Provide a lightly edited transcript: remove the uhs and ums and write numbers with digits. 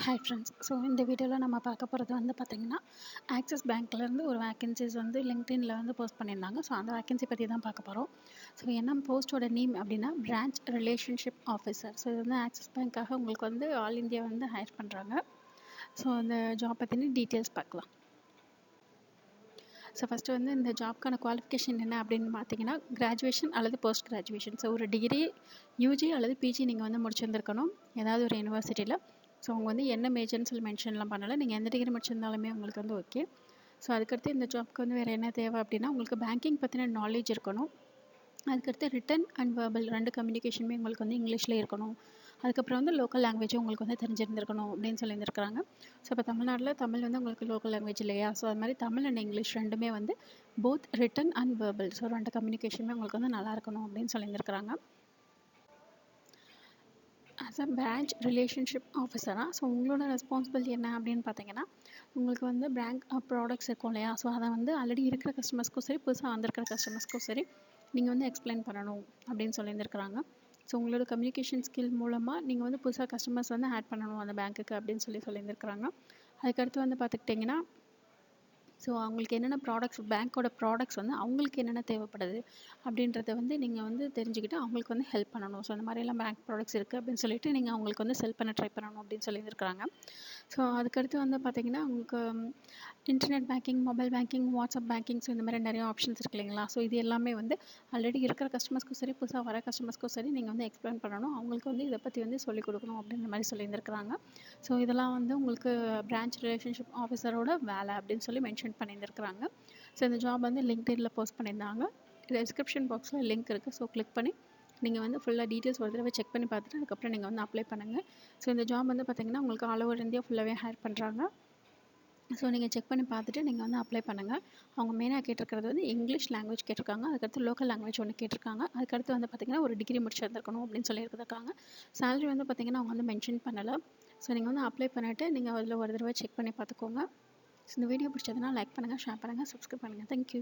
Hi friends. இந்த வீடியோவில் நம்ம பார்க்க போகிறது வந்து பார்த்திங்கன்னா, ஆக்சிஸ் பேங்க்லேருந்து ஒரு வேக்கன்சிஸ் வந்து லிங்க்டின்ல வந்து போஸ்ட் பண்ணியிருந்தாங்க. அந்த வேக்கன்சி பற்றி தான் பார்க்க போகிறோம். என்ன போஸ்ட்டோட நேம் அப்படின்னா, பிரான்ச் ரிலேஷன்ஷிப் ஆஃபீஸர். இது வந்து ஆக்சிஸ் பேங்க்காக உங்களுக்கு வந்து ஆல் இந்தியா வந்து ஹையர் பண்ணுறாங்க. அந்த ஜாப் பற்றின டீட்டெயில்ஸ் பார்க்கலாம். ஃபஸ்ட்டு வந்து இந்த ஜாப்க்கான குவாலிஃபிகேஷன் என்ன அப்படின்னு பார்த்தீங்கன்னா, கிராஜுவேஷன் அல்லது போஸ்ட் கிராஜுவேஷன். ஒரு டிகிரி, யூஜி அல்லது பிஜி நீங்கள் வந்து முடிச்சிருந்துருக்கணும் ஏதாவது ஒரு யூனிவர்சிட்டியில். அவங்க வந்து என்ன மேஜர்னு சொல்லி மென்ஷன்லாம் பண்ணலை. நீங்கள் எந்த டிகிரி முடிச்சிருந்தாலுமே உங்களுக்கு வந்து ஓகே. அதுக்கடுத்து இந்த ஜாப்க்கு வந்து வேறு என்ன தேவை அப்படின்னா, உங்களுக்கு பேங்கிங் பற்றின நாலேஜ் இருக்கணும். அதுக்கடுத்து ரிட்டன் அண்ட் வெர்பல் 2 கம்யூனிகேஷனுமே உங்களுக்கு வந்து இங்கிலீஷில் இருக்கணும். அதுக்கப்புறம் வந்து லோக்கல் லாங்குவேஜும் உங்களுக்கு வந்து தெரிஞ்சிருந்திருக்கணும் அப்படின்னு சொல்லியிருந்திருக்காங்க. இப்போ தமிழ்நாட்டில் தமிழ் வந்து உங்களுக்கு லோக்கல் லாங்குவேஜ் இல்லையா? அது மாதிரி தமிழ் அண்ட் இங்கிலீஷ் ரெண்டுமே வந்து போத் ரிட்டன் அண்ட் வெர்பல் 2 கம்யூனிகேஷனுமே உங்களுக்கு வந்து நல்லா இருக்கணும் அப்படின்னு சொல்லியிருந்திருக்காங்க. ஆஸ் அ பிரான்ச் ரிலேஷன்ஷிப் ஆஃபீஸராக உங்களோட ரெஸ்பான்சிபிலிட்டி என்ன அப்படின்னு பார்த்தீங்கன்னா, உங்களுக்கு வந்து பேங்க் ப்ராடக்ட்ஸ் இருக்கும் இல்லையா? அதை வந்து ஆல்ரெடி இருக்கிற கஸ்டமர்ஸ்க்கும் சரி, புதுசாக வந்திருக்கிற கஸ்டமர்ஸ்க்கும் சரி நீங்கள் வந்து எக்ஸ்பிளைன் பண்ணணும் அப்படின்னு சொல்லியிருந்திருக்கிறாங்க. உங்களோட கம்யூனிகேஷன் ஸ்கில் மூலமாக நீங்கள் வந்து புதுசாக கஸ்டமர்ஸ் வந்து ஆட் பண்ணணும் அந்த பேங்க்குக்கு அப்படின்னு சொல்லியிருந்திருக்கிறாங்க. அதுக்கடுத்து வந்து பார்த்துக்கிட்டிங்கன்னா, அவங்களுக்கு என்னென்ன ப்ராடக்ட்ஸ், பேங்க்கோட ப்ராடக்ட்ஸ் வந்து அவங்களுக்கு என்னென்ன தேவைப்படுது அப்படின்றத வந்து நீங்கள் வந்து தெரிஞ்சுக்கிட்டு அவங்களுக்கு வந்து ஹெல்ப் பண்ணணும். அந்த மாதிரியெல்லாம் பேங்க் ப்ராடக்ட்ஸ் இருக்குது அப்படின்னு சொல்லிட்டு நீங்கள் அவங்களுக்கு வந்து செல் பண்ண ட்ரை பண்ணணும் அப்படின்னு சொல்லியிருக்கிறாங்க. அதுக்கடுத்து வந்து பார்த்திங்கன்னா, உங்களுக்கு internet banking, mobile banking, WhatsApp banking இந்த மாதிரி நிறைய ஆப்ஷன்ஸ் இருக்குது இல்லைங்களா? இது எல்லாமே வந்து ஆல்ரெடி இருக்கிற கஸ்டமர்ஸ்க்கும் சரி, புதுசாக வர கஸ்டமர்ஸ்க்கும் சரி நீங்கள் வந்து எக்ஸ்பிளைன் பண்ணணும். அவங்களுக்கு வந்து இதை பற்றி வந்து சொல்லிக் கொடுக்கணும் அப்படின்ற மாதிரி சொல்லியிருந்திருக்கிறாங்க. இதெல்லாம் வந்து உங்களுக்கு பிரான்ச் ரிலேஷன்ஷிப் ஆஃபீஸரோட வேலை அப்படின்னு சொல்லி மென்ஷன் பண்ணியிருந்திருக்கிறாங்க. இந்த ஜாப் வந்து லிங்க்டின்ல போஸ்ட் பண்ணியிருந்தாங்க. டிஸ்கிரிப்ஷன் பாக்ஸில் லிங்க் இருக்குது. கிளிக் பண்ணி நீங்கள் வந்து ஃபுல்லாக டீட்டெயில்ஸ் ஒரு தடவை செக் பண்ணி பார்த்துட்டு அதுக்கப்புறம் நீங்கள் வந்து அப்ளை பண்ணுங்கள். இந்த ஜாப் வந்து பார்த்திங்கன்னா உங்களுக்கு ஆல் ஓவர் இந்தியா ஃபுல்லாகவே ஹையர் பண்ணுறாங்க. நீங்கள் செக் பண்ணி பார்த்துட்டு நீங்கள் வந்து அப்ளை பண்ணுங்கள். அவங்க மெயினாக கேட்டிருக்கிறது வந்து இங்கிலீஷ் லாங்குவேஜ் கேட்டிருக்காங்க. அதுக்கடுத்து லோக்கல் லாங்குவேஜ் ஒன்று கேட்டிருக்காங்க. அதுக்கடுத்து வந்து பார்த்திங்கன்னா ஒரு டிகிரி முடிச்சிருந்துருக்கணும் அப்படின்னு சொல்லியிருக்காங்க. சேலரி வந்து பார்த்திங்கன்னா அவங்க வந்து மென்ஷன் பண்ணலை. நீங்கள் வந்து அப்ளை பண்ணிவிட்டு நீங்கள் அதில் ஒரு தடவை செக் பண்ணி பார்த்துக்கோங்க. இந்த வீடியோ பிடிச்சதுன்னா லைக் பண்ணுங்கள், ஷேர் பண்ணுங்கள், சப்ஸ்கிரைப் பண்ணுங்கள். தேங்க்யூ.